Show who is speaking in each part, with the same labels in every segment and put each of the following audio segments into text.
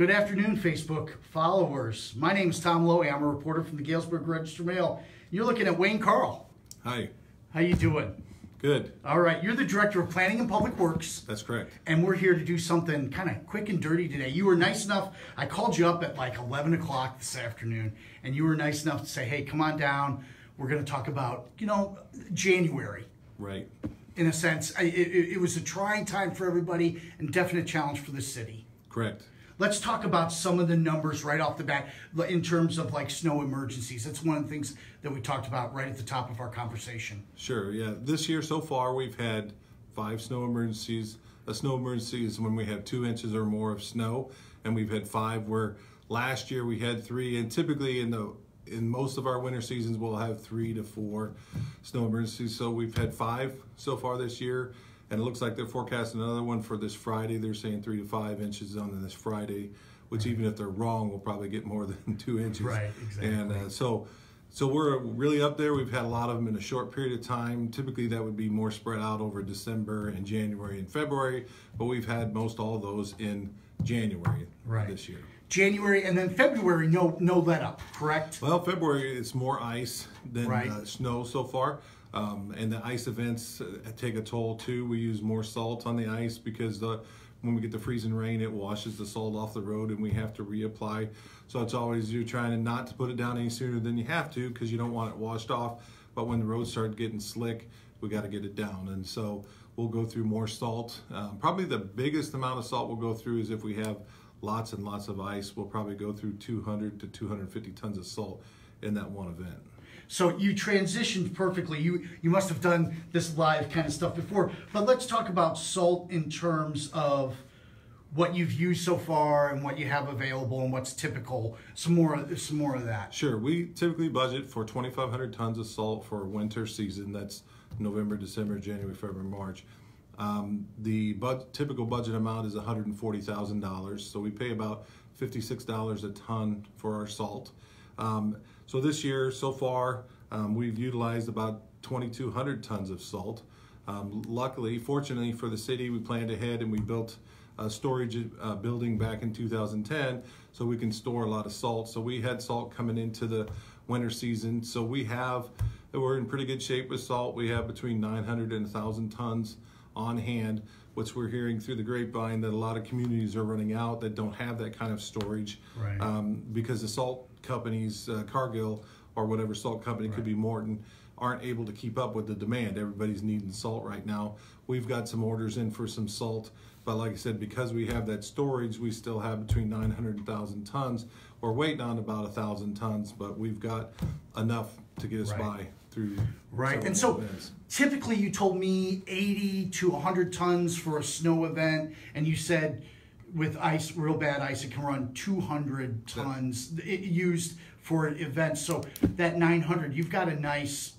Speaker 1: Good afternoon, Facebook followers. My name is Tom Lowy. I'm a reporter from the Galesburg Register Mail. You're looking at Wayne Carl.
Speaker 2: Hi.
Speaker 1: How you doing?
Speaker 2: Good.
Speaker 1: All right. You're the Director of Planning and Public Works.
Speaker 2: That's correct.
Speaker 1: And we're here to do something kind of quick and dirty today. You were nice enough. I called you up at like 11 o'clock this afternoon, and you were nice enough to say, hey, come on down. We're going to talk about, January.
Speaker 2: Right.
Speaker 1: In a sense, it was a trying time for everybody and definite challenge for the city.
Speaker 2: Correct.
Speaker 1: Let's talk about some of the numbers right off the bat in terms of like snow emergencies. That's one of the things that we talked about right at the top of our conversation.
Speaker 2: Sure, yeah. This year so far we've had 5 snow emergencies. A snow emergency is when we have 2 inches or more of snow, and we've had 5 where last year we had 3, and typically in most of our winter seasons we'll have 3 to 4 snow emergencies. So we've had 5 so far this year. And it looks like they're forecasting another one for this Friday. They're saying 3 to 5 inches on this Friday, which even if they're wrong, we'll probably get more than 2 inches.
Speaker 1: Right, exactly.
Speaker 2: And so we're really up there. We've had a lot of them in a short period of time. Typically that would be more spread out over December and January and February, but we've had most all of those in January this year.
Speaker 1: January, and then February, no let up, correct?
Speaker 2: Well, February it's more ice than snow so far. And the ice events take a toll too. We use more salt on the ice because when we get the freezing rain, it washes the salt off the road and we have to reapply. So it's always you're trying not to put it down any sooner than you have to because you don't want it washed off. But when the roads start getting slick, we got to get it down. And so we'll go through more salt. Probably the biggest amount of salt we'll go through is if we have lots and lots of ice. We'll probably go through 200 to 250 tons of salt in that one event.
Speaker 1: So you transitioned perfectly. You must have done this live kind of stuff before. But let's talk about salt in terms of what you've used so far and what you have available and what's typical. Some more of that.
Speaker 2: Sure. We typically budget for 2,500 tons of salt for winter season. That's November, December, January, February, March. The typical budget amount is $140,000. So we pay about $56 a ton for our salt. So this year, so far, we've utilized about 2,200 tons of salt. Luckily, fortunately for the city, we planned ahead and we built a storage building back in 2010 so we can store a lot of salt. So we had salt coming into the winter season. So we're in pretty good shape with salt. We have between 900 and 1,000 tons on hand, which we're hearing through the grapevine that a lot of communities are running out that don't have that kind of storage. Because the salt companies, Cargill or whatever salt company, could be Morton, aren't able to keep up with the demand. Everybody's needing salt right now. We've got some orders in for some salt, but like I said, because we have that storage, we still have between 900 and 1,000 tons. We're waiting on about 1,000 tons, but we've got enough to get us by through.
Speaker 1: And so typically you told me 80 to 100 tons for a snow event, and you said with ice, real bad ice, it can run 200 tons used for events. So that 900, you've got a nice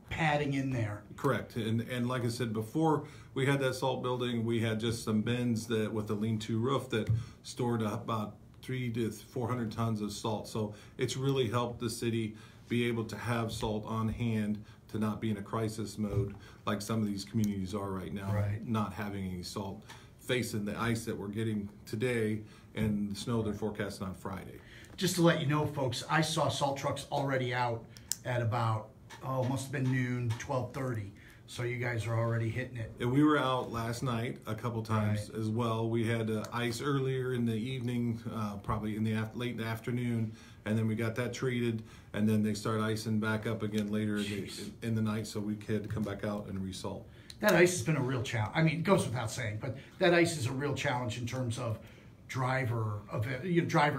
Speaker 1: padding in there.
Speaker 2: Correct. And like I said, before we had that salt building, we had just some bins that with a lean-to roof that stored about 300 to 400 tons of salt. So it's really helped the city be able to have salt on hand to not be in a crisis mode like some of these communities are right now, not having any salt, facing the ice that we're getting today and the snow they're forecasting on Friday.
Speaker 1: Just to let you know, folks, I saw salt trucks already out at about, must have been noon, 12:30. So you guys are already hitting it.
Speaker 2: And we were out last night a couple times as well. We had ice earlier in the evening, probably in the late in the afternoon, and then we got that treated, and then they start icing back up again later in the night, so we had to come back out and resalt.
Speaker 1: That ice has been a real challenge. I mean, it goes without saying, but that ice is a real challenge in terms of driver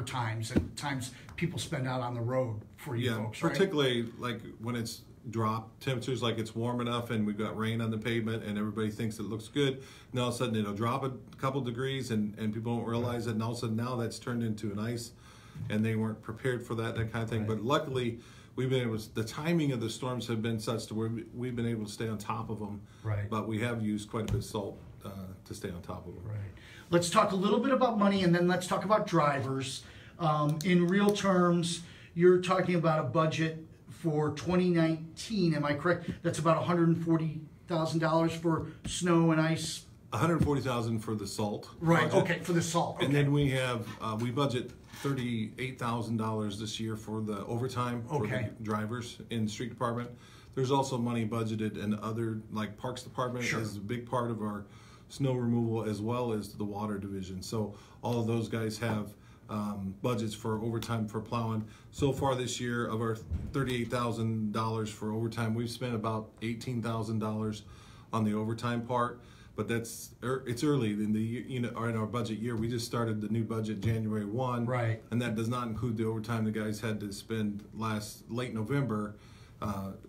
Speaker 1: times and times people spend out on the road for you folks, right?
Speaker 2: Particularly like when it's drop temperatures, like it's warm enough and we've got rain on the pavement and everybody thinks it looks good, and all of a sudden it'll drop a couple degrees and people don't realize it, and all of a sudden now that's turned into an ice and they weren't prepared for that kind of thing. But luckily we've been able to, the timing of the storms have been such to where we've been able to stay on top of them, but we have used quite a bit of salt to stay on top of them.
Speaker 1: Let's talk a little bit about money, and then let's talk about drivers. In real terms, you're talking about a budget for 2019, am I correct? That's about $140,000 for snow and ice
Speaker 2: 140,000 for the salt.
Speaker 1: Right.
Speaker 2: budget.
Speaker 1: Okay. For the salt. Okay.
Speaker 2: And then we have we budget $38,000 this year for the overtime for
Speaker 1: Okay.
Speaker 2: the drivers in the street department. There's also money budgeted in other, like Parks Department
Speaker 1: Sure.
Speaker 2: is a big part of our snow removal, as well as the water division. So all of those guys have budgets for overtime for plowing. So far this year, of our $38,000 for overtime, we've spent about $18,000 on the overtime part. But it's early in the or in our budget year. We just started the new budget January 1,
Speaker 1: Right.
Speaker 2: and that does not include the overtime the guys had to spend late November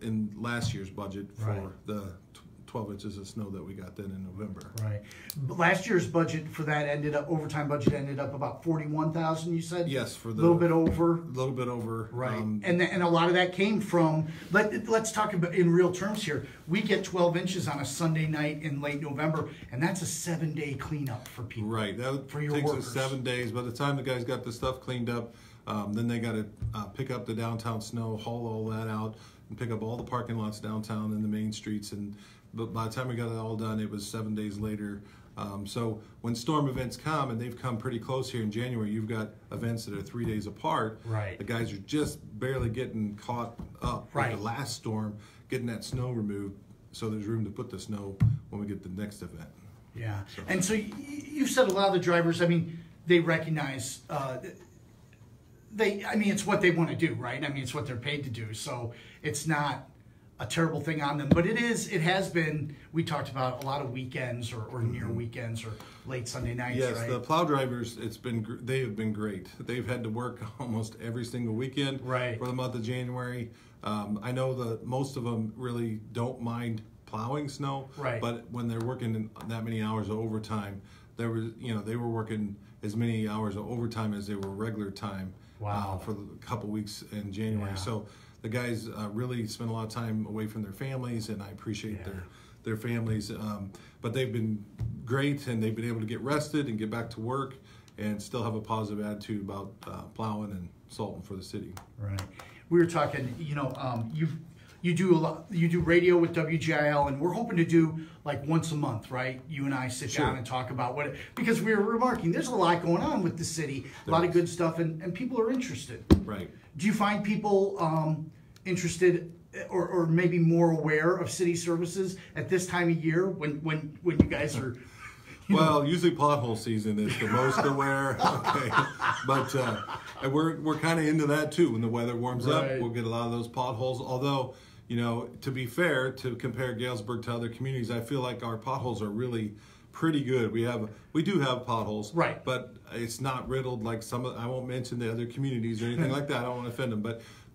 Speaker 2: in last year's budget for
Speaker 1: Right.
Speaker 2: the 12 inches of snow that we got then in November.
Speaker 1: Right. But last year's budget for that overtime budget ended up about 41,000. You said.
Speaker 2: Yes, for
Speaker 1: a
Speaker 2: the
Speaker 1: little bit over.
Speaker 2: A little bit over.
Speaker 1: Right. And a lot of that came from. Let's talk about in real terms here. We get 12 inches on a Sunday night in late November, and that's a 7-day cleanup for people.
Speaker 2: Right. That
Speaker 1: for your
Speaker 2: takes
Speaker 1: workers.
Speaker 2: us 7 days. By the time the guys got the stuff cleaned up, then they got to pick up the downtown snow, haul all that out, and pick up all the parking lots downtown and the main streets. But by the time we got it all done, it was 7 days later. So when storm events come, and they've come pretty close here in January, you've got events that are 3 days apart.
Speaker 1: Right.
Speaker 2: The guys are just barely getting caught up
Speaker 1: Right.
Speaker 2: with the last storm, getting that snow removed, so there's room to put the snow when we get the next event.
Speaker 1: Yeah. And so you've said a lot of the drivers. I mean, they recognize. It's what they want to do, right? I mean, it's what they're paid to do. So it's not a terrible thing on them, but it has been, we talked about a lot of weekends or near weekends or late Sunday nights,
Speaker 2: Yes,
Speaker 1: right?
Speaker 2: the plow drivers, they have been great. They've had to work almost every single weekend
Speaker 1: Right.
Speaker 2: for the month of January. I know that most of them really don't mind plowing snow,
Speaker 1: Right.
Speaker 2: but when they're working in that many hours of overtime, they were working as many hours of overtime as they were regular time.
Speaker 1: Wow.
Speaker 2: For a couple weeks in January.
Speaker 1: Yeah.
Speaker 2: So the guys really spend a lot of time away from their families, and I appreciate their families. But they've been great, and they've been able to get rested and get back to work and still have a positive attitude about plowing and salting for the city.
Speaker 1: Right. We were talking, you do a lot, you do radio with WGIL, and we're hoping to do like once a month, right? You and I sit
Speaker 2: Sure.
Speaker 1: down and talk about because we were remarking there's a lot going on with the city, a lot of good stuff, and people are interested.
Speaker 2: Right.
Speaker 1: Do you find people interested or maybe more aware of city services at this time of year when you guys are?
Speaker 2: Well, usually pothole season is the most aware. Okay, but we're kind of into that too. When the weather warms up,
Speaker 1: Right.
Speaker 2: we'll get a lot of those potholes. Although, to be fair, to compare Galesburg to other communities, I feel like our potholes are really pretty good. We do have potholes,
Speaker 1: Right.
Speaker 2: But it's not riddled like I won't mention the other communities or anything like that. I don't want to offend them,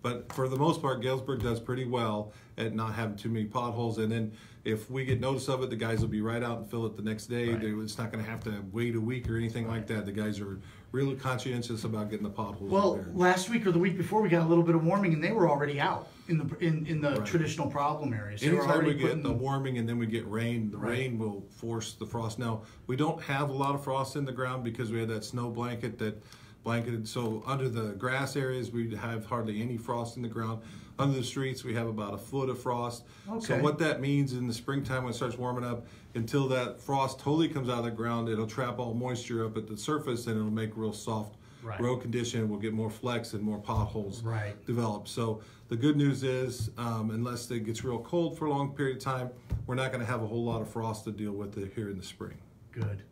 Speaker 2: but for the most part, Galesburg does pretty well at not having too many potholes. And then if we get notice of it, the guys will be right out and fill it the next day.
Speaker 1: Right.
Speaker 2: It's not going to have to wait a week or anything like that. The guys are really conscientious about getting the potholes
Speaker 1: Well,
Speaker 2: repaired.
Speaker 1: last week or the week before, we got a little bit of warming, and they were already out in the
Speaker 2: Right.
Speaker 1: traditional problem areas. They were
Speaker 2: Anytime
Speaker 1: already
Speaker 2: we get
Speaker 1: putting
Speaker 2: the warming and then we get rain, the
Speaker 1: Right.
Speaker 2: rain will force the frost. Now, we don't have a lot of frost in the ground because we had that snow blanket that blanketed. So under the grass areas, we have hardly any frost in the ground. Under the streets, we have about a foot of frost.
Speaker 1: Okay.
Speaker 2: So what that means in the springtime when it starts warming up, until that frost totally comes out of the ground, it'll trap all moisture up at the surface and it'll make real soft
Speaker 1: Right.
Speaker 2: road condition. We'll get more flex and more potholes
Speaker 1: Right.
Speaker 2: develop. So the good news is, unless it gets real cold for a long period of time, we're not going to have a whole lot of frost to deal with here in the spring.
Speaker 1: Good.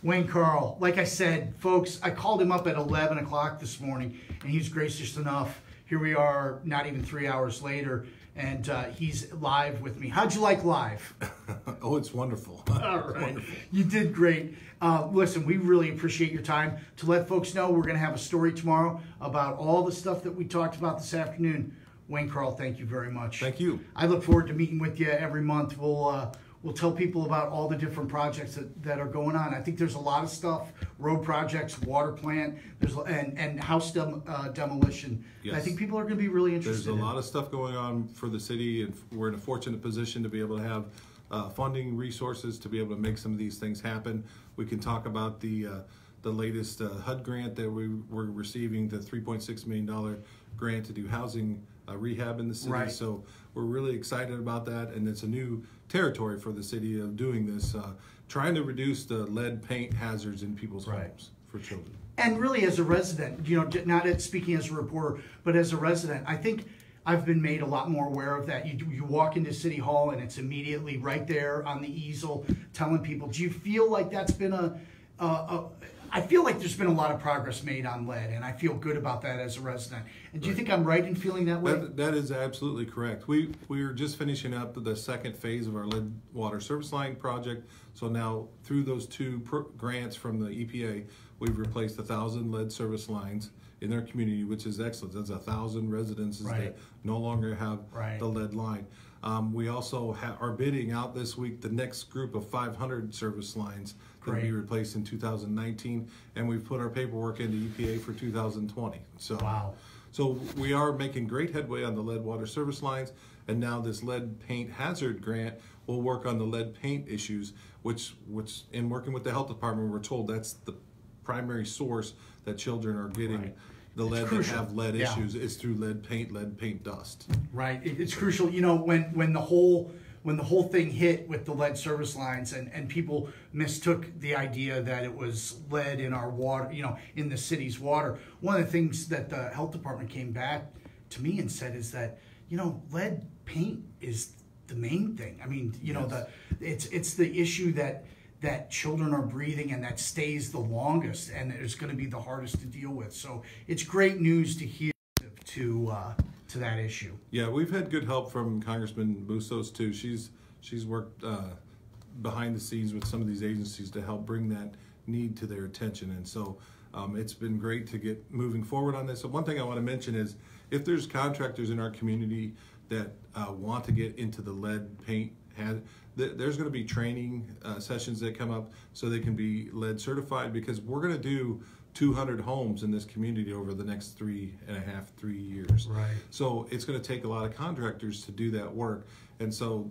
Speaker 1: Wayne Carl, like I said, folks, I called him up at 11 o'clock this morning, and he's gracious enough. Here we are, not even 3 hours later, and he's live with me. How'd you like live?
Speaker 2: Oh, it's wonderful.
Speaker 1: All right. You did great. Listen, we really appreciate your time. To let folks know, we're going to have a story tomorrow about all the stuff that we talked about this afternoon. Wayne Carl, thank you very much.
Speaker 2: Thank you.
Speaker 1: I look forward to meeting with you every month. We'll tell people about all the different projects that are going on. I think there's a lot of stuff, road projects, water plant, and house demolition.
Speaker 2: Yes.
Speaker 1: I think people are going to be really interested
Speaker 2: There's a lot of stuff going on for the city, and we're in a fortunate position to be able to have funding resources to be able to make some of these things happen. We can talk about the latest HUD grant that we're receiving, the $3.6 million grant to do housing rehab in the city.
Speaker 1: Right.
Speaker 2: So we're really excited about that, and it's a new territory for the city of doing this. trying to reduce the lead paint hazards in people's homes for children.
Speaker 1: And really, as a resident, you know, not speaking as a reporter, but as a resident, I think I've been made a lot more aware of that. You walk into City Hall and it's immediately right there on the easel telling people. Do you feel like that's been I feel like there's been a lot of progress made on lead, and I feel good about that as a resident. And do you think I'm right in feeling that way?
Speaker 2: That is absolutely correct. We are just finishing up the second phase of our lead water service line project. So now through those two grants from the EPA, we've replaced 1,000 lead service lines in their community, which is excellent. That's 1,000 residences that no longer have the lead line. We also are bidding out this week the next group of 500 service lines that will be replaced in 2019, and we've put our paperwork into EPA for 2020. So, so we are making great headway on the lead water service lines, and now this lead paint hazard grant will work on the lead paint issues, which in working with the health department, we're told that's the primary source that children are getting the lead that have lead issues is through lead paint dust. Right,
Speaker 1: it's crucial. You know, when the whole thing hit with the lead service lines and people mistook the idea that it was lead in our water, you know, in the city's water. One of the things that the health department came back to me and said is that, you know, lead paint is the main thing. I mean, you know, it's the issue that children are breathing and that stays the longest and it's going to be the hardest to deal with. So it's great news to hear to that issue.
Speaker 2: Yeah, we've had good help from Congressman Bustos too. She's worked behind the scenes with some of these agencies to help bring that need to their attention, and so it's been great to get moving forward on this. So one thing I want to mention is if there's contractors in our community that want to get into the lead paint, there's going to be training sessions that come up so they can be lead certified, because we're going to do 200 homes in this community over the next 3 years.
Speaker 1: Right.
Speaker 2: So it's going to take a lot of contractors to do that work, and so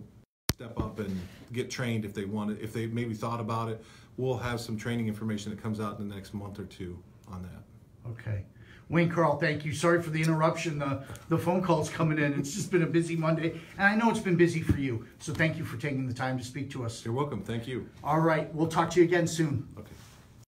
Speaker 2: step up and get trained if they want it. If they maybe thought about it, we'll have some training information that comes out in the next month or two on that.
Speaker 1: Okay. Wayne Carl, thank you. Sorry for the interruption. The phone call's coming in. It's just been a busy Monday, and I know it's been busy for you. So thank you for taking the time to speak to us.
Speaker 2: You're welcome. Thank you.
Speaker 1: All right. We'll talk to you again soon.
Speaker 2: Okay.